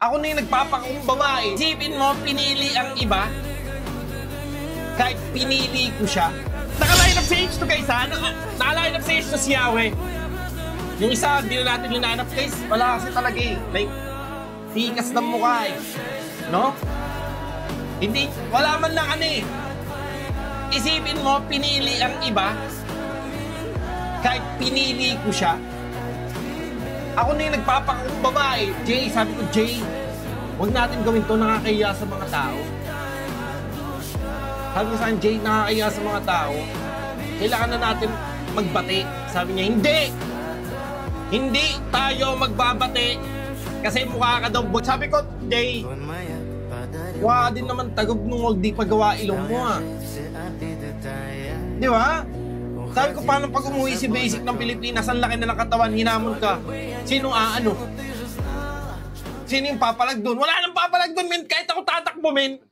Ako na yung nagpapakumbaba eh. Isipin mo, pinili ang iba. Kahit pinili ko siya. Naka-line up sa H2 guys ha? Naka-line up sa H2 si Yahweh. Yung isa, hindi na natin linanap guys. Wala kasi talaga eh. Like, tikas ng mukha eh. No? Hindi, wala man lang ano eh. Isipin mo, pinili ang iba. Kahit pinili ko siya. Ako na yung nagpapakumbaba eh. Jay, sabi ko, Jay, huwag natin gawin to, nakakahiya sa mga tao. Sabi ko saan, Jay, nakakahiya sa mga tao. Kailangan na natin magbati. Sabi niya, hindi! Hindi tayo magbabati. Kasi mukha ka daw. Sabi ko, Jay, wala din naman tagog nung huwag di pagawa ilong mo ah. Di ba? Sabi ko, paano pag umuwi si Basic ng Pilipinas, ang laki na ng katawan, hinamon ka. Sinong aano? Sino yung papalag doon? Wala nang papalag doon, men. Kahit ako tatakbo, men.